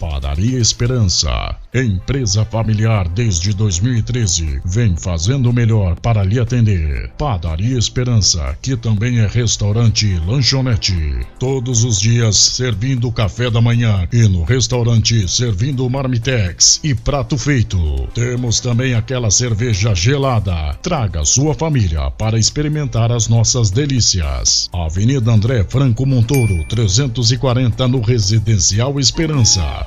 Padaria Esperança, empresa familiar desde 2013, vem fazendo o melhor para lhe atender. Padaria Esperança, que também é restaurante e lanchonete. Todos os dias servindo café da manhã e no restaurante servindo marmitex e prato feito. Temos também aquela cerveja gelada. Traga sua família para experimentar as nossas delícias. Avenida André Franco Montoro, 340 no Residencial Esperança.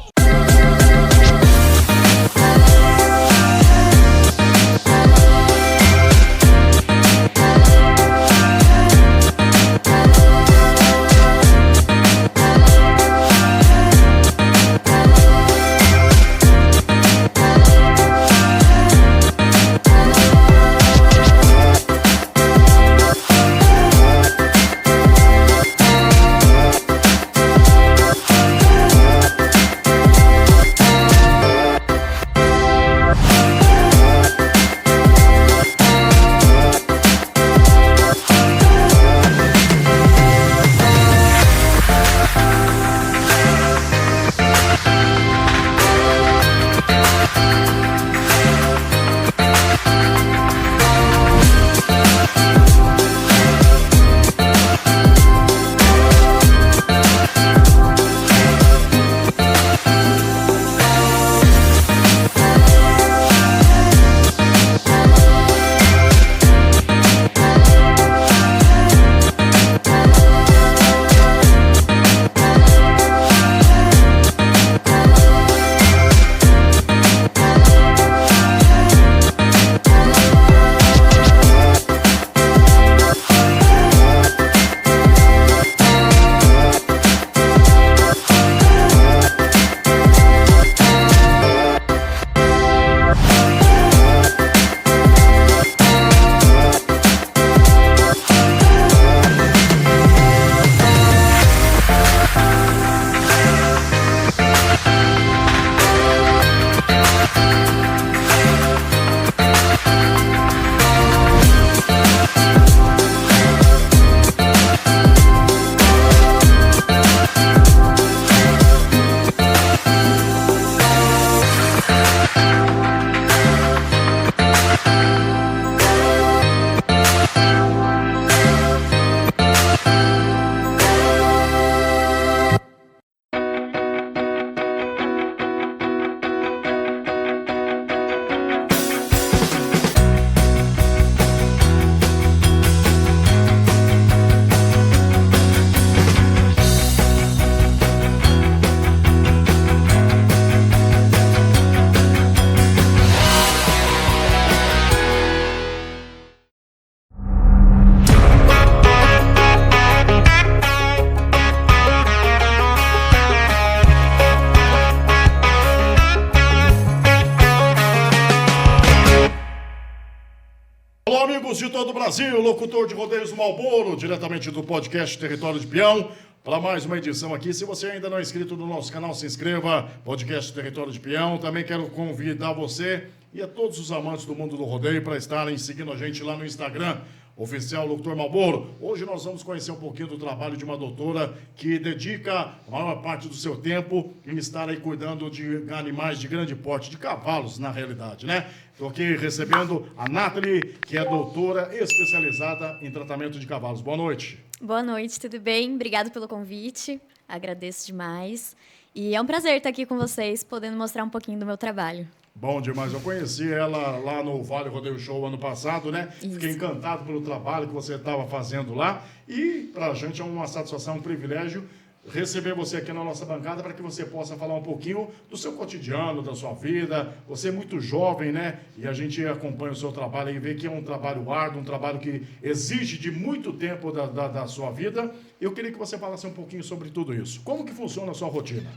Olá, amigos de todo o Brasil, locutor de Rodeios Marlboro, diretamente do podcast Território de Peão, para mais uma edição aqui. Se você ainda não é inscrito no nosso canal, se inscreva, podcast Território de Peão. Também quero convidar você e a todos os amantes do mundo do rodeio para estarem seguindo a gente lá no Instagram, Oficial Locutor Marlboro. Hoje nós vamos conhecer um pouquinho do trabalho de uma doutora que dedica a maior parte do seu tempo em estar aí cuidando de animais de grande porte, de cavalos, na realidade, né? Estou aqui recebendo a Nathalie, que é doutora especializada em tratamento de cavalos. Boa noite. Boa noite, tudo bem? Obrigado pelo convite, agradeço demais. E é um prazer estar aqui com vocês, podendo mostrar um pouquinho do meu trabalho. Bom demais, eu conheci ela lá no Vale Rodeio Show ano passado, né? Isso. Fiquei encantado pelo trabalho que você estava fazendo lá e para a gente é uma satisfação, um privilégio receber você aqui na nossa bancada para que você possa falar um pouquinho do seu cotidiano, da sua vida. Você é muito jovem, né? E a gente acompanha o seu trabalho e vê que é um trabalho árduo, um trabalho que exige de muito tempo da sua vida. Eu queria que você falasse um pouquinho sobre tudo isso. Como que funciona a sua rotina?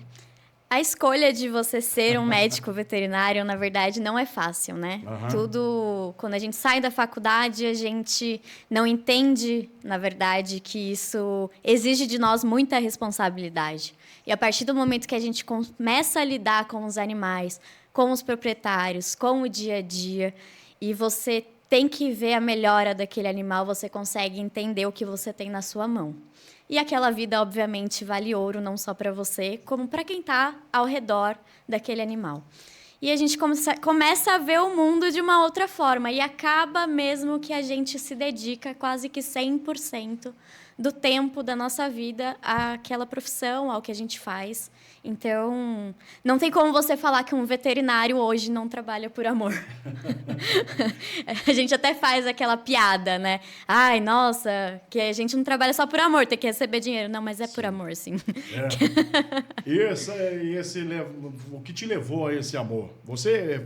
A escolha de você ser um médico veterinário, na verdade, não é fácil, né? Tudo, quando a gente sai da faculdade, a gente não entende, na verdade, que isso exige de nós muita responsabilidade. E a partir do momento que a gente começa a lidar com os animais, com os proprietários, com o dia a dia, e você tem que ver a melhora daquele animal, você consegue entender o que você tem na sua mão. E aquela vida, obviamente, vale ouro, não só para você, como para quem está ao redor daquele animal. E a gente começa a ver o mundo de uma outra forma. E acaba mesmo que a gente se dedica quase que 100% do tempo da nossa vida àquela profissão, ao que a gente faz. Então, não tem como você falar que um veterinário hoje não trabalha por amor. A gente até faz aquela piada, né? Ai, nossa, que a gente não trabalha só por amor, tem que receber dinheiro. Não, mas é por amor, sim. O que te levou a esse amor? Você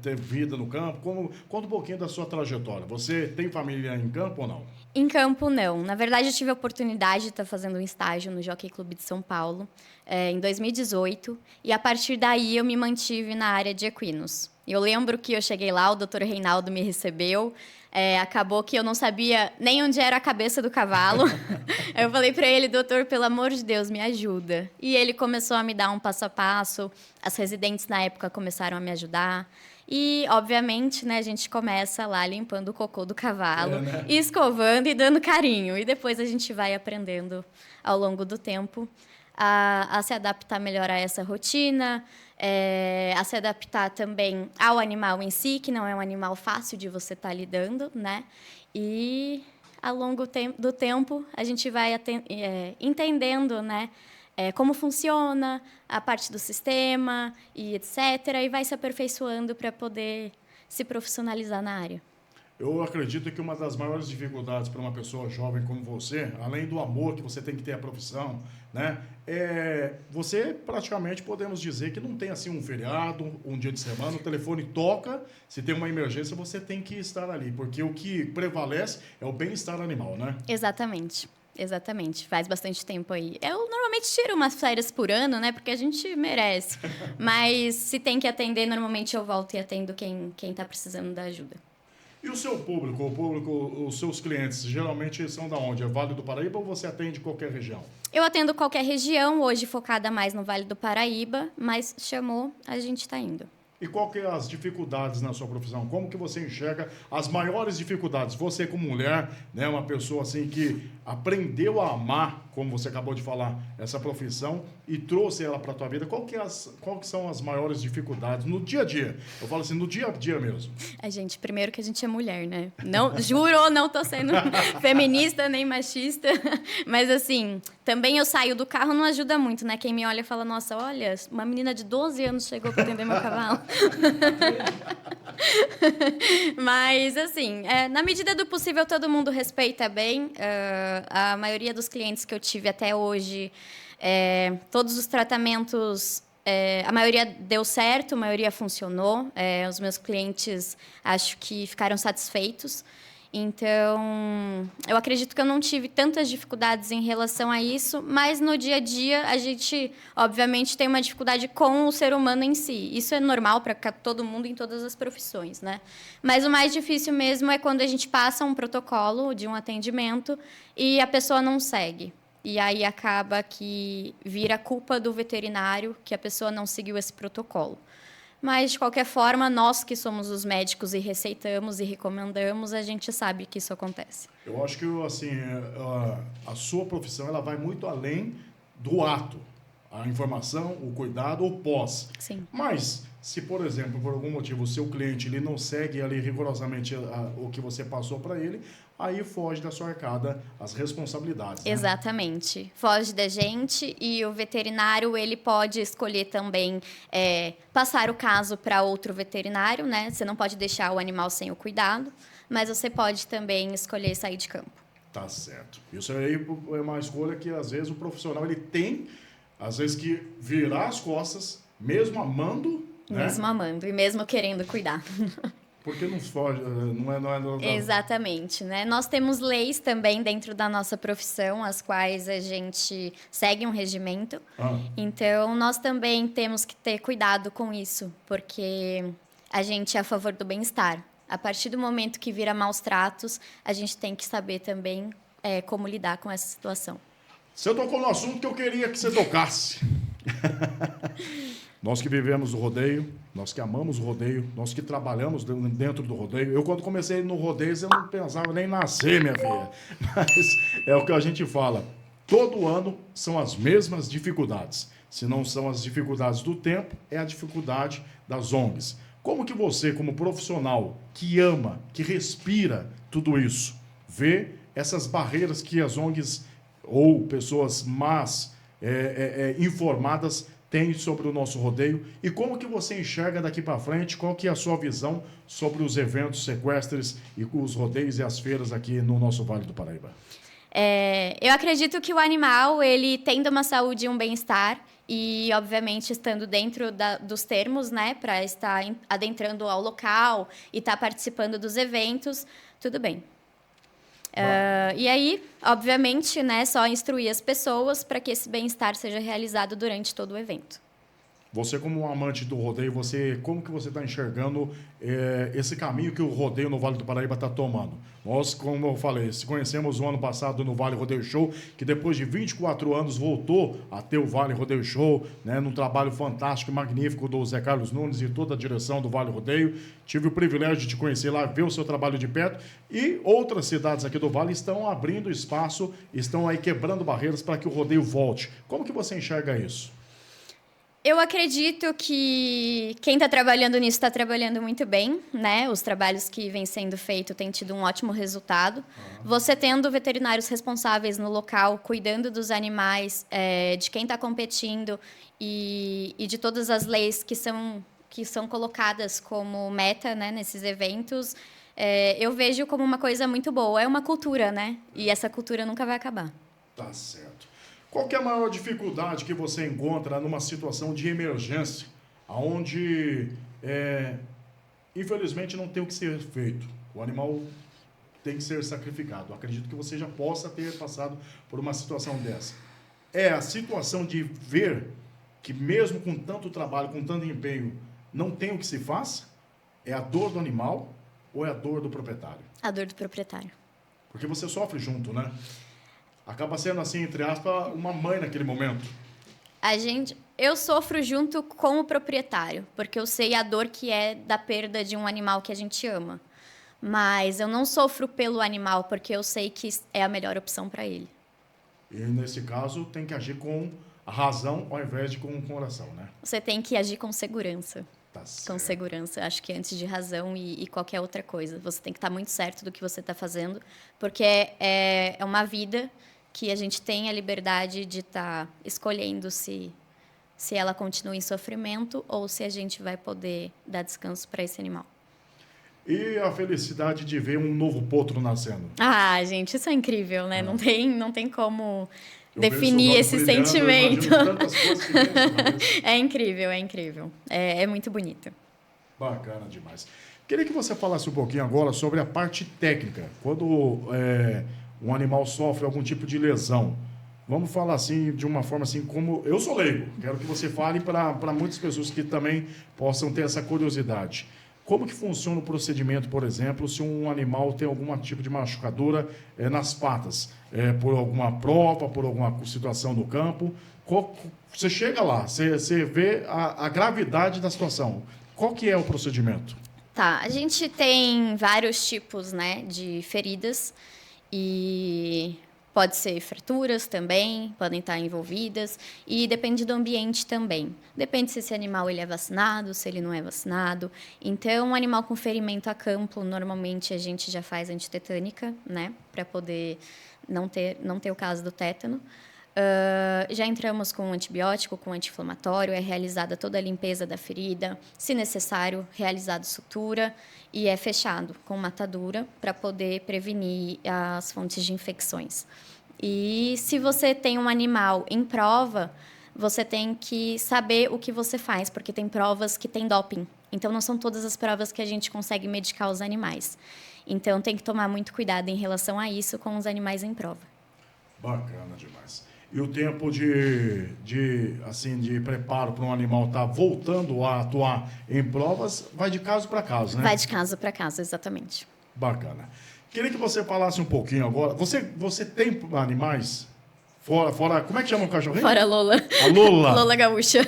teve vida no campo? Conta um pouquinho da sua trajetória. Você tem família em campo ou não? Em campo, não. Na verdade, eu tive a oportunidade de estar fazendo um estágio no Jockey Club de São Paulo, em 2018. E, a partir daí, eu me mantive na área de equinos. Eu lembro que eu cheguei lá, o Dr. Reinaldo me recebeu. Acabou que eu não sabia nem onde era a cabeça do cavalo. Eu falei para ele, doutor, pelo amor de Deus, me ajuda. E ele começou a me dar um passo a passo. As residentes, na época, começaram a me ajudar. E, obviamente, né, a gente começa lá limpando o cocô do cavalo, né? E escovando e dando carinho. E depois a gente vai aprendendo ao longo do tempo a se adaptar melhor a essa rotina, a se adaptar também ao animal em si, que não é um animal fácil de você estar lidando, né? E, ao longo do tempo, a gente vai entendendo, né? Como funciona a parte do sistema e etc. E vai se aperfeiçoando para poder se profissionalizar na área. Eu acredito que uma das maiores dificuldades para uma pessoa jovem como você, além do amor que você tem que ter à profissão, né, você praticamente podemos dizer que não tem assim um feriado, um dia de semana, o telefone toca, se tem uma emergência você tem que estar ali, porque o que prevalece é o bem-estar animal, né? Exatamente. Exatamente, faz bastante tempo aí. Eu normalmente tiro umas férias por ano, né? Porque a gente merece. Mas se tem que atender, normalmente eu volto e atendo quem tá precisando da ajuda. E o seu público, os seus clientes, geralmente são da onde? É Vale do Paraíba ou você atende qualquer região? Eu atendo qualquer região, hoje focada mais no Vale do Paraíba, mas chamou, a gente está indo. E qual que é as dificuldades na sua profissão? Como que você enxerga as maiores dificuldades? Você como mulher, né, uma pessoa assim que aprendeu a amar, como você acabou de falar, essa profissão e trouxe ela para a tua vida. Qual que são as maiores dificuldades no dia a dia? Eu falo assim, no dia a dia mesmo. Gente, primeiro que a gente é mulher, né? Não, juro, não tô sendo feminista nem machista, mas assim, também eu saio do carro não ajuda muito, né? Quem me olha fala, nossa, olha, uma menina de 12 anos chegou para atender meu cavalo. Mas, assim, na medida do possível, todo mundo respeita bem. A maioria dos clientes que eu tive até hoje, todos os tratamentos, a maioria deu certo, a maioria funcionou. Os meus clientes, acho que ficaram satisfeitos. Então, eu acredito que eu não tive tantas dificuldades em relação a isso, mas no dia a dia a gente, obviamente, tem uma dificuldade com o ser humano em si. Isso é normal para todo mundo em todas as profissões, né? Mas o mais difícil mesmo é quando a gente passa um protocolo de um atendimento e a pessoa não segue. E aí acaba que vira culpa do veterinário que a pessoa não seguiu esse protocolo. Mas, de qualquer forma, nós que somos os médicos e receitamos e recomendamos, a gente sabe que isso acontece. Eu acho que assim, a sua profissão ela vai muito além do ato. A informação, o cuidado, o pós. Sim. Mas, se, por exemplo, por algum motivo, o seu cliente ele não segue ali rigorosamente o que você passou para ele, aí foge da sua arcada as responsabilidades. Né? Exatamente. Foge da gente e o veterinário ele pode escolher também passar o caso para outro veterinário, né? Você não pode deixar o animal sem o cuidado, mas você pode também escolher sair de campo. Tá certo. Isso aí é uma escolha que, às vezes, o profissional ele tem, às vezes, que virar as costas, mesmo amando, né? Mesmo amando e mesmo querendo cuidar. Porque não foge, não é... Exatamente, né? Nós temos leis também dentro da nossa profissão, as quais a gente segue um regimento. Então, nós também temos que ter cuidado com isso, porque a gente é a favor do bem-estar. A partir do momento que vira maus tratos, a gente tem que saber também como lidar com essa situação. Você tocou no assunto que eu queria que você tocasse. Nós que vivemos o rodeio, nós que amamos o rodeio, nós que trabalhamos dentro do rodeio. Eu, quando comecei no rodeio, eu não pensava nem em nascer, minha filha. Mas é o que a gente fala. Todo ano são as mesmas dificuldades. Se não são as dificuldades do tempo, é a dificuldade das ONGs. Como que você, como profissional que ama, que respira tudo isso, vê essas barreiras que as ONGs ou pessoas más informadas têm sobre o nosso rodeio, e como que você enxerga daqui para frente, qual que é a sua visão sobre os eventos sequestres e os rodeios e as feiras aqui no nosso Vale do Paraíba? Eu acredito que o animal, ele tendo uma saúde e um bem-estar, e obviamente estando dentro dos termos, né, para estar adentrando ao local e estar participando dos eventos, tudo bem. E aí, obviamente, né, só instruir as pessoas para que esse bem-estar seja realizado durante todo o evento. Você, como um amante do rodeio, como que você está enxergando esse caminho que o rodeio no Vale do Paraíba está tomando? Nós, como eu falei, se conhecemos o ano passado no Vale Rodeio Show, que depois de 24 anos voltou a ter o Vale Rodeio Show, né, num trabalho fantástico e magnífico do Zé Carlos Nunes e toda a direção do Vale Rodeio. Tive o privilégio de te conhecer lá, ver o seu trabalho de perto, e outras cidades aqui do Vale estão abrindo espaço, estão aí quebrando barreiras para que o rodeio volte. Como que você enxerga isso? Eu acredito que quem está trabalhando nisso está trabalhando muito bem, né? Os trabalhos que vêm sendo feitos têm tido um ótimo resultado. Você tendo veterinários responsáveis no local, cuidando dos animais, de quem está competindo e de todas as leis que são colocadas como meta, né, nesses eventos, eu vejo como uma coisa muito boa. É uma cultura, né? E essa cultura nunca vai acabar. Tá certo. Qual que é a maior dificuldade que você encontra numa situação de emergência, onde, infelizmente, não tem o que ser feito? O animal tem que ser sacrificado. Acredito que você já possa ter passado por uma situação dessa. É a situação de ver que, mesmo com tanto trabalho, com tanto empenho, não tem o que se faça? É a dor do animal ou é a dor do proprietário? A dor do proprietário. Porque você sofre junto, né? Acaba sendo, assim, entre aspas, uma mãe naquele momento. Eu sofro junto com o proprietário, porque eu sei a dor que é da perda de um animal que a gente ama. Mas eu não sofro pelo animal, porque eu sei que é a melhor opção para ele. E, nesse caso, tem que agir com a razão ao invés de com o coração, né? Você tem que agir com segurança. Tá certo. Com segurança. Acho que antes de razão e qualquer outra coisa. Você tem que estar muito certo do que você está fazendo, porque é uma vida que a gente tem a liberdade de estar escolhendo se ela continua em sofrimento ou se a gente vai poder dar descanso para esse animal. E a felicidade de ver um novo potro nascendo? Ah, gente, isso é incrível, né? Não tem como definir esse sentimento. É incrível, é incrível. É muito bonito. Bacana demais. Queria que você falasse um pouquinho agora sobre a parte técnica. Quando um animal sofre algum tipo de lesão, vamos falar assim, de uma forma assim, como... Eu sou leigo, quero que você fale para muitas pessoas que também possam ter essa curiosidade. Como que funciona o procedimento, por exemplo, se um animal tem algum tipo de machucadura nas patas, por alguma prova, por alguma situação no campo? Você chega lá, você vê a gravidade da situação. Qual que é o procedimento? Tá, a gente tem vários tipos, né, de feridas e pode ser fraturas também, podem estar envolvidas e depende do ambiente também. Depende se esse animal ele é vacinado, se ele não é vacinado. Então, um animal com ferimento a campo, normalmente a gente já faz antitetânica, né, para poder não ter o caso do tétano. Já entramos com antibiótico, com anti-inflamatório, é realizada toda a limpeza da ferida, se necessário, realizado sutura e é fechado com matadura para poder prevenir as fontes de infecções. E se você tem um animal em prova, você tem que saber o que você faz, porque tem provas que tem doping. Então, não são todas as provas que a gente consegue medicar os animais. Então, tem que tomar muito cuidado em relação a isso com os animais em prova. Bacana demais. E o tempo de preparo para um animal estar voltando a atuar em provas vai de caso para caso, né? Vai de caso para caso, exatamente. Bacana. Queria que você falasse um pouquinho agora. Você tem animais? Fora, como é que chama o cachorrinho? Fora Lola. A Lola. Lola gaúcha.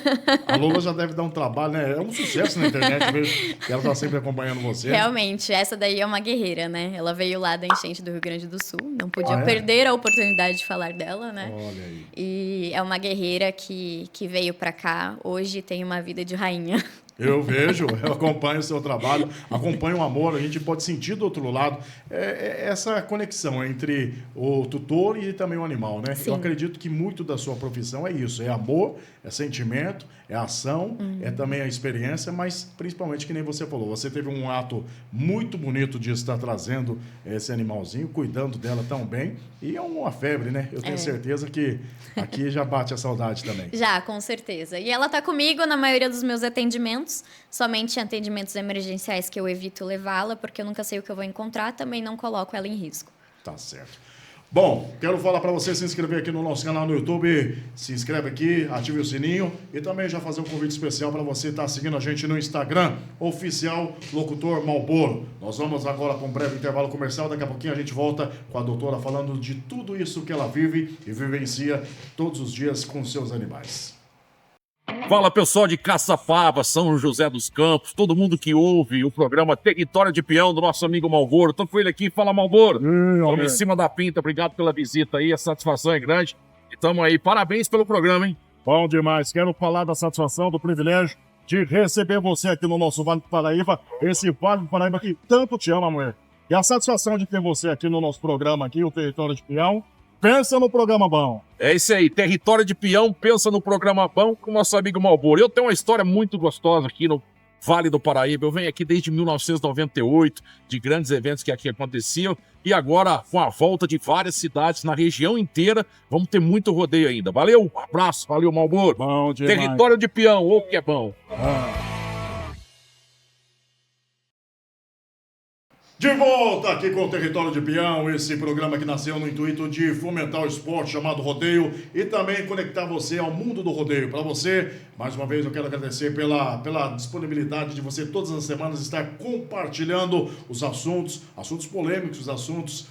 A Lola já deve dar um trabalho, né? É um sucesso na internet mesmo. Ela tá sempre acompanhando você. Realmente, essa daí é uma guerreira, né? Ela veio lá da enchente do Rio Grande do Sul. Não podia perder a oportunidade de falar dela, né? Olha aí. E é uma guerreira que veio pra cá. Hoje tem uma vida de rainha. Eu vejo, eu acompanho o seu trabalho, acompanho o amor, a gente pode sentir do outro lado essa conexão entre o tutor e também o animal, né? Sim. Eu acredito que muito da sua profissão é isso, é amor, é sentimento, é ação, é também a experiência, mas principalmente que nem você falou, você teve um ato muito bonito de estar trazendo esse animalzinho, cuidando dela tão bem, e é uma febre, né? Eu tenho certeza que aqui já bate a saudade também. Já, com certeza. E ela tá comigo na maioria dos meus atendimentos, somente em atendimentos emergenciais que eu evito levá-la, porque eu nunca sei o que eu vou encontrar, também não coloco ela em risco. Tá certo. Bom, quero falar para você se inscrever aqui no nosso canal no YouTube, se inscreve aqui, ative o sininho e também já fazer um convite especial para você estar seguindo a gente no Instagram, oficial Locutor Marlboro. Nós vamos agora para um breve intervalo comercial, daqui a pouquinho a gente volta com a doutora falando de tudo isso que ela vive e vivencia todos os dias com seus animais. Fala pessoal de Caçapava, São José dos Campos, todo mundo que ouve o programa Território de Peão do nosso amigo Marlboro. Tô com ele aqui, fala Marlboro. Estamos em cima da pinta, obrigado pela visita aí, a satisfação é grande. E tamo aí, parabéns pelo programa, hein? Bom demais, quero falar da satisfação, do privilégio de receber você aqui no nosso Vale do Paraíba, esse Vale do Paraíba que tanto te ama, mulher. E a satisfação de ter você aqui no nosso programa aqui, o Território de Peão. Pensa no programa bom. É isso aí, Território de Peão, pensa no programa bom com o nosso amigo Marlboro. Eu tenho uma história muito gostosa aqui no Vale do Paraíba. Eu venho aqui desde 1998, de grandes eventos que aqui aconteciam. E agora, com a volta de várias cidades na região inteira, vamos ter muito rodeio ainda. Valeu, um abraço, valeu, Marlboro. Bom demais. Território de Peão, ô que é bom. De volta aqui com o Território de Peão, esse programa que nasceu no intuito de fomentar o esporte chamado rodeio e também conectar você ao mundo do rodeio. Para você, mais uma vez eu quero agradecer pela disponibilidade de você todas as semanas estar compartilhando os assuntos polêmicos, os assuntos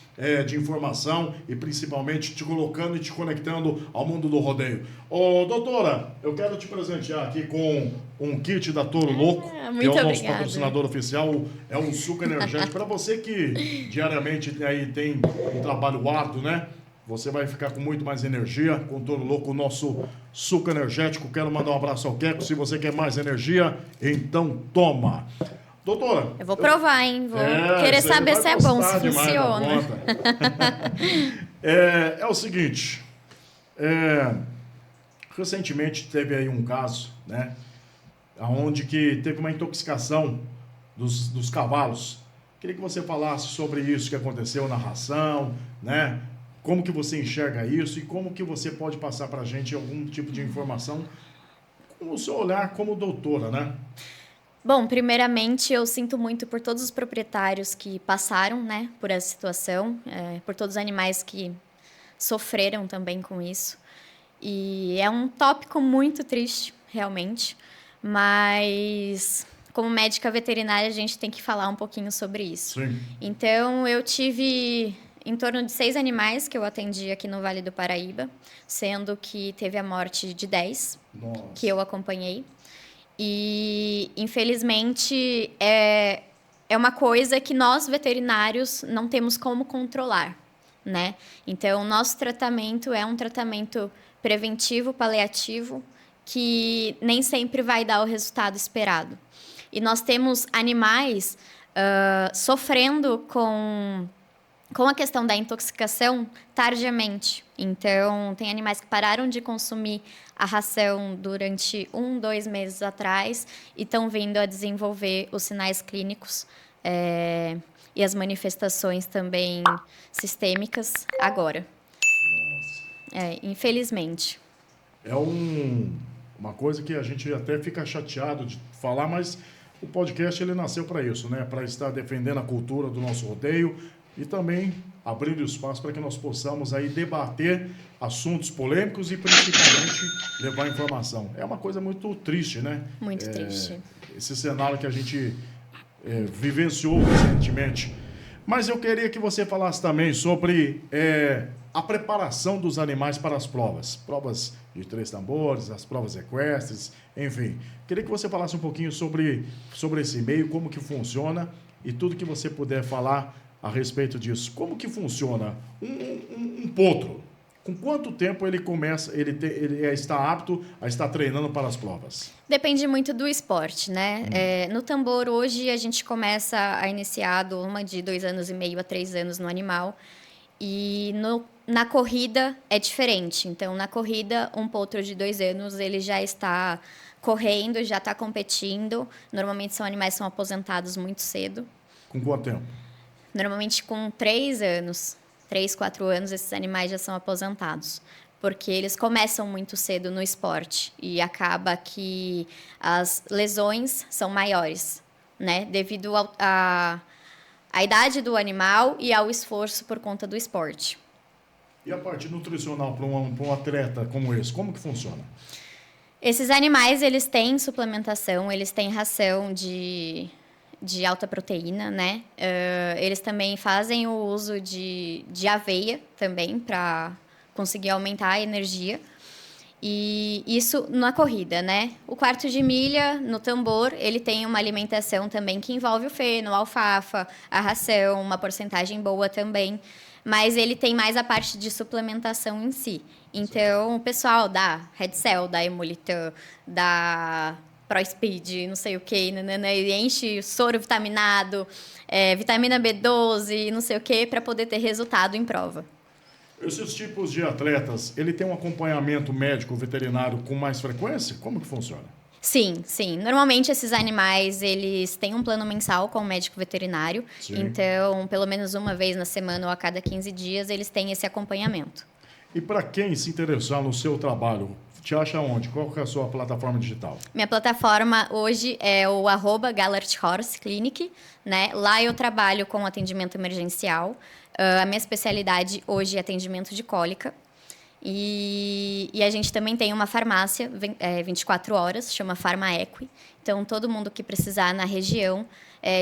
de informação e principalmente te colocando e te conectando ao mundo do rodeio. Ô, doutora, eu quero te presentear aqui com um kit da Toro Louco, que é o nosso patrocinador oficial, é um suco energético. Para você que diariamente aí tem um trabalho árduo, né? Você vai ficar com muito mais energia com o Toro Louco, o nosso suco energético. Quero mandar um abraço ao Queco. Se você quer mais energia, então toma. Doutora... Eu vou provar, hein? Vou querer saber se é bom, se funciona. É o seguinte, recentemente teve aí um caso, né? Onde que teve uma intoxicação dos cavalos. Queria que você falasse sobre isso que aconteceu na ração, né? Como que você enxerga isso e como que você pode passar para a gente algum tipo de informação com o seu olhar como doutora, né? Bom, primeiramente eu sinto muito por todos os proprietários que passaram, né, por essa situação, por todos os animais que sofreram também com isso. E é um tópico muito triste, realmente, mas como médica veterinária a gente tem que falar um pouquinho sobre isso. Sim. Então eu tive em torno de 6 animais que eu atendi aqui no Vale do Paraíba, sendo que teve a morte de 10, Nossa. que eu acompanhei. E, infelizmente, é uma coisa que nós, veterinários, não temos como controlar, né? Então, o nosso tratamento é um tratamento preventivo, paliativo, que nem sempre vai dar o resultado esperado. E nós temos animais sofrendo com a questão da intoxicação tardiamente. Então, tem animais que pararam de consumir a ração durante 1-2 meses atrás e estão vindo a desenvolver os sinais clínicos e as manifestações também sistêmicas agora. Infelizmente. É uma coisa que a gente até fica chateado de falar, mas o podcast ele nasceu para isso, né? Para estar defendendo a cultura do nosso rodeio e também abrindo espaço para que nós possamos aí debater assuntos polêmicos e principalmente levar informação. É uma coisa muito triste, né? Muito triste. Esse cenário que a gente vivenciou recentemente. Mas eu queria que você falasse também sobre a preparação dos animais para as provas. Provas de 3 tambores, as provas equestres, enfim. Queria que você falasse um pouquinho sobre esse meio, como que funciona e tudo que você puder falar a respeito disso. Como que funciona um potro? Com quanto tempo ele começa, ele está apto a estar treinando para as provas? Depende muito do esporte, né? No tambor, hoje, a gente começa a iniciar de 2 anos e meio a 3 anos no animal. E na corrida é diferente. Então, na corrida, um potro de 2 anos, ele já está correndo, já está competindo. Normalmente, animais são aposentados muito cedo. Com quanto tempo? Normalmente, com 3 anos, 3, 4 anos, esses animais já são aposentados. Porque eles começam muito cedo no esporte. E acaba que as lesões são maiores, né? Devido a idade do animal e ao esforço por conta do esporte. E a parte nutricional para um atleta como esse, como que funciona? Esses animais, eles têm suplementação, eles têm ração de alta proteína, né? Eles também fazem o uso de aveia também para conseguir aumentar a energia. E isso na corrida, né? O quarto de milha, no tambor, ele tem uma alimentação também que envolve o feno, a alfafa, a ração, uma porcentagem boa também. Mas ele tem mais a parte de suplementação em si. Então, o pessoal da Red Cell, da Emolitan, da ProSpeed, não sei o quê, né? Ele enche soro vitaminado, vitamina B12, não sei o quê, para poder ter resultado em prova. Esses tipos de atletas, ele tem um acompanhamento médico veterinário com mais frequência? Como que funciona? Sim, sim. Normalmente, esses animais, eles têm um plano mensal com o médico veterinário. Sim. Então, pelo menos uma vez na semana ou a cada 15 dias, eles têm esse acompanhamento. E para quem se interessar no seu trabalho, te acha onde? Qual que é a sua plataforma digital? Minha plataforma hoje é o @GallertHorseClinic, né? Lá eu trabalho com atendimento emergencial. A minha especialidade hoje é atendimento de cólica. E a gente também tem uma farmácia 24 horas, chama Farmaequi. Então, todo mundo que precisar na região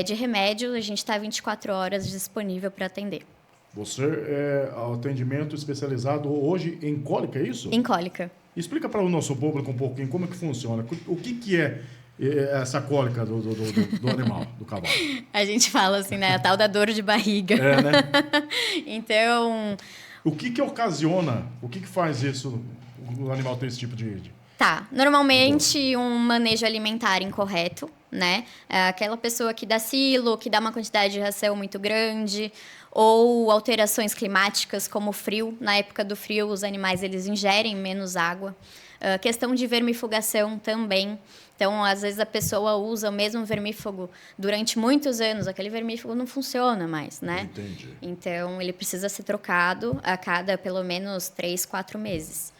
de remédio, a gente está 24 horas disponível para atender. Você é atendimento especializado hoje em cólica, é isso? Em cólica. Explica para o nosso público um pouquinho como é que funciona. O que é essa cólica do animal, do cavalo? A gente fala assim, né? A tal da dor de barriga. É, né? Então... O que ocasiona, o que faz isso, o animal ter esse tipo de... Tá, normalmente um manejo alimentar incorreto, né? Aquela pessoa que dá silo, que dá uma quantidade de ração muito grande, ou alterações climáticas, como o frio. Na época do frio, os animais eles ingerem menos água. Questão de vermifugação também. Então, às vezes, a pessoa usa o mesmo vermífugo durante muitos anos. Aquele vermífugo não funciona mais, né? Entendi. Então, ele precisa ser trocado a cada, pelo menos, 3, 4 meses.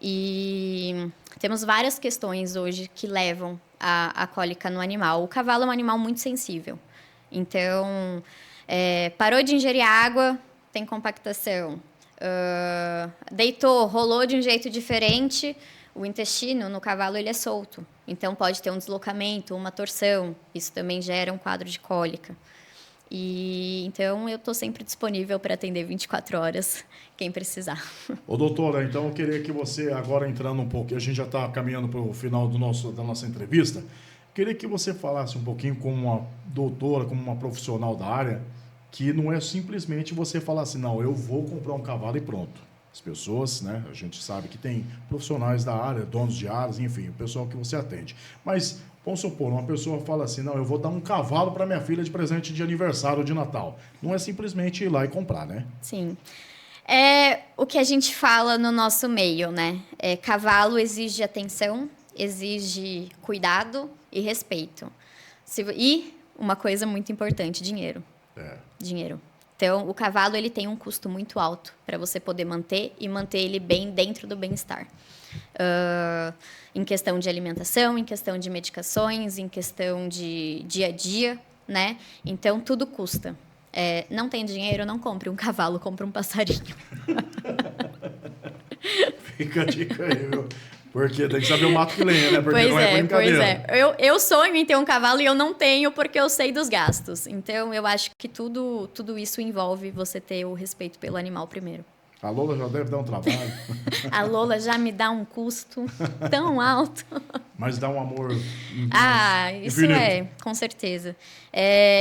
E temos várias questões hoje que levam à cólica no animal. O cavalo é um animal muito sensível. Então, parou de ingerir água, tem compactação. Deitou, rolou de um jeito diferente... O intestino no cavalo ele é solto, então pode ter um deslocamento, uma torção. Isso também gera um quadro de cólica. E então eu estou sempre disponível para atender 24 horas quem precisar. Ô doutora, então eu queria que você, agora entrando um pouco, a gente já está caminhando para o final da nossa entrevista, queria que você falasse um pouquinho como uma doutora, como uma profissional da área, que não é simplesmente você falar assim, não, eu vou comprar um cavalo e pronto. As pessoas, né? A gente sabe que tem profissionais da área, donos de áreas, enfim, o pessoal que você atende. Mas, vamos supor, uma pessoa fala assim, não, eu vou dar um cavalo para minha filha de presente de aniversário ou de Natal. Não é simplesmente ir lá e comprar, né? Sim. É o que a gente fala no nosso meio, né? Cavalo exige atenção, exige cuidado e respeito. E uma coisa muito importante, dinheiro. Dinheiro. Então, o cavalo ele tem um custo muito alto para você poder manter e manter ele bem dentro do bem-estar. Em questão de alimentação, em questão de medicações, em questão de dia a dia, né? Então, tudo custa. Não tem dinheiro, não compre um cavalo, compre um passarinho. Fica a dica aí, viu? Porque tem que saber o mato que lenha, né? Porque não é brincadeira. Eu sonho em ter um cavalo e eu não tenho porque eu sei dos gastos. Então, eu acho que tudo isso envolve você ter o respeito pelo animal primeiro. A Lola já deve dar um trabalho. A Lola já me dá um custo tão alto. Mas dá um amor. Isso infinito. com certeza.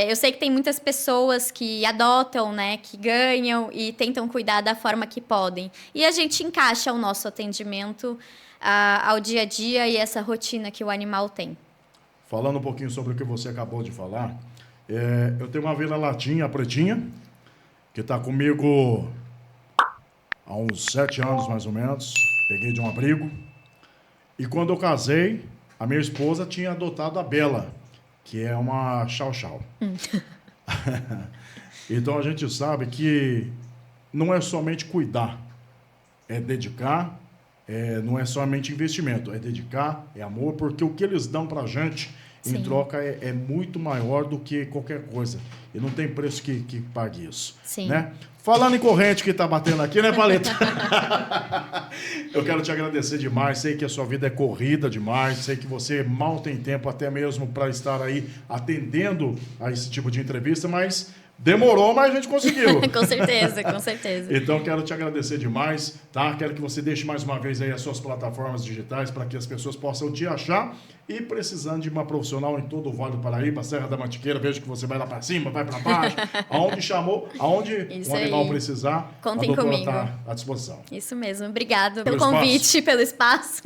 Eu sei que tem muitas pessoas que adotam, né, que ganham e tentam cuidar da forma que podem. E a gente encaixa o nosso atendimento ao dia a dia e essa rotina que o animal tem. Falando um pouquinho sobre o que você acabou de falar, eu tenho uma vira-latinha, a pretinha, que está comigo há uns 7 anos, mais ou menos. Peguei de um abrigo. E quando eu casei, a minha esposa tinha adotado a Bela, que é uma chau-chau. Então a gente sabe que não é somente cuidar, é dedicar, não é somente investimento, é dedicar, é amor, porque o que eles dão pra gente em troca é muito maior do que qualquer coisa. E não tem preço que pague isso. Sim. Né? Falando em corrente que tá batendo aqui, né, Paleta? Eu quero te agradecer demais. Sei que a sua vida é corrida demais. Sei que você mal tem tempo até mesmo para estar aí atendendo a esse tipo de entrevista, mas demorou, mas a gente conseguiu. Com certeza, com certeza. Então, quero te agradecer demais, tá? Quero que você deixe mais uma vez aí as suas plataformas digitais para que as pessoas possam te achar. E precisando de uma profissional em todo o Vale do Paraíba, Serra da Mantiqueira, vejo que você vai lá para cima, vai para baixo, aonde chamou, aonde o animal precisar, contem a doutora comigo. está à disposição. Isso mesmo. Obrigado Pelo pelo convite, pelo espaço.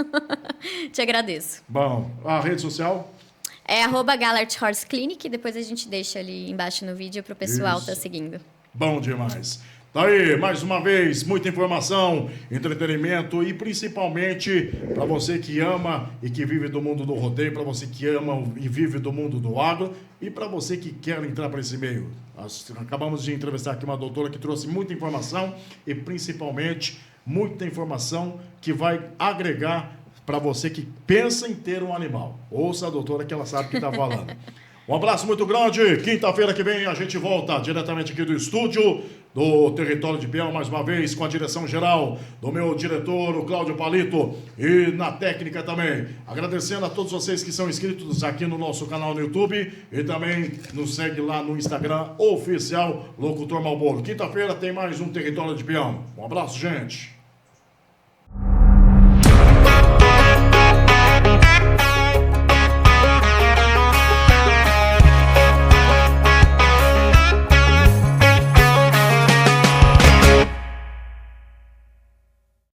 Te agradeço. Bom, a rede social? É @Gallert Horse Clinic, depois a gente deixa ali embaixo no vídeo para o pessoal estar seguindo. Bom demais. Tá aí, mais uma vez, muita informação, entretenimento e principalmente para você que ama e que vive do mundo do rodeio, para você que ama e vive do mundo do agro e para você que quer entrar para esse meio. Nós acabamos de entrevistar aqui uma doutora que trouxe muita informação e principalmente muita informação que vai agregar para você que pensa em ter um animal. Ouça a doutora que ela sabe o que está falando. Um abraço muito grande. Quinta-feira que vem a gente volta diretamente aqui do estúdio do Território de Piau, mais uma vez com a direção geral do meu diretor, o Cláudio Palito, e na técnica também. Agradecendo a todos vocês que são inscritos aqui no nosso canal no YouTube e também nos segue lá no Instagram oficial Locutor Malboro. Quinta-feira tem mais um Território de Piau. Um abraço, gente.